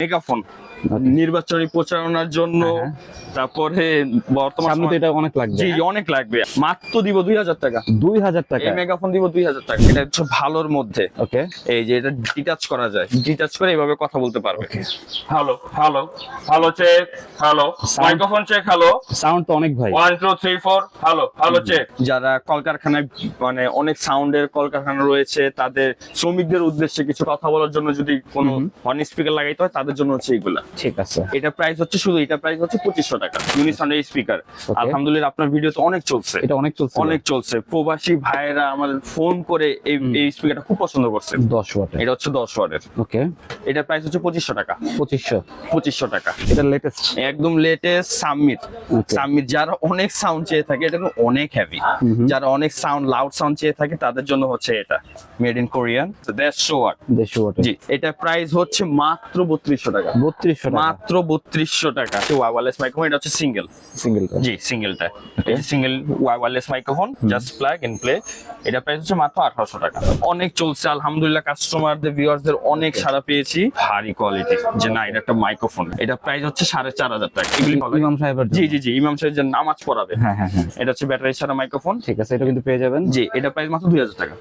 Megaphone নির্বাচনী প্রচারণার জন্য, তারপরে বর্তমান সামনে তো এটা অনেক লাগবে। জি অনেক লাগবে, মাত্র দিব 2000 টাকা। 2000 টাকা এই মেগাফোন দিব 2000 টাকা। এটা হচ্ছে ভালোর মধ্যে। ওকে, এই যে এটা ডিটাচ করা যায়, ডিটাচ করে এইভাবে কথা বলতে পারবে। Hello hello hello check, hello microphone check, hello sound তো অনেক ভাই। 1 2 3 4 হ্যালো হ্যালো চেক। যারা কলকারখানায় মানে অনেক সাউন্ডের কলকারখানা রয়েছে, তাদের শ্রমিকদের উদ্দেশ্যে কিছু কথা বলার জন্য যদি কোনো হর্ন স্পিকার লাগাইতে হয়, তাদের জন্য হচ্ছে এইগুলা। ঠিক আছে, এটা প্রাইস হচ্ছে, শুধু এটা প্রাইস হচ্ছে 2500 টাকা। ইউনিসাউন্ডের স্পিকার আলহামদুলিল্লাহ আপনার ভিডিও তো অনেক চলছে, এটা অনেক চলছে, অনেক চলছে। প্রবাসী ভাইয়েরা আমাদের ফোন করে এই স্পিকারটা খুব পছন্দ করছে। 10 ওয়াট। এটা হচ্ছে 10 ওয়াটের। ওকে, এটা প্রাইস হচ্ছে 2500 টাকা। 2500 টাকা। এটা লেটেস্ট, একদম লেটেস্ট সাবমিট। সাবমিট যারা অনেক সাউন্ড চেয়ে থাকে, এটা কিন্তু অনেক হেভি। যারা অনেক সাউন্ড লাউড সাউন্ড চেয়ে থাকে তাদের জন্য হচ্ছে এটা made in Korean 150 watt. 150 watt. জি, এটা প্রাইস হচ্ছে মাত্র 3200 টাকা। 3200 টাকা, মাত্র 3200 টাকা। ওয়্যারলেস মাইক্রোফোন, এটা হচ্ছে সিঙ্গেল। জি সিঙ্গেলটা, এটা single wireless microphone, just plug and play. এটা প্রাইস হচ্ছে মাত্র 1800 টাকা। অনেক চলছে আলহামদুলিল্লাহ, কাস্টমারদের ভিউয়ারদের অনেক সাড়া পেয়েছি। ভারী কোয়ালিটি, যে না এটা একটা মাইক্রোফোন। এটা প্রাইস হচ্ছে 4500 টাকা। এগুলি ইমাম সাহেবের জি জি জি, ইমাম সাহেব যে নামাজ পড়াবে। হ্যাঁ হ্যাঁ হ্যাঁ, এটা হচ্ছে ব্যাটারি ছাড়া মাইক্রোফোন। ঠিক আছে, এটা কিন্তু পেয়ে যাবেন। জি, এটা প্রাইস মাত্র 2000 টাকা।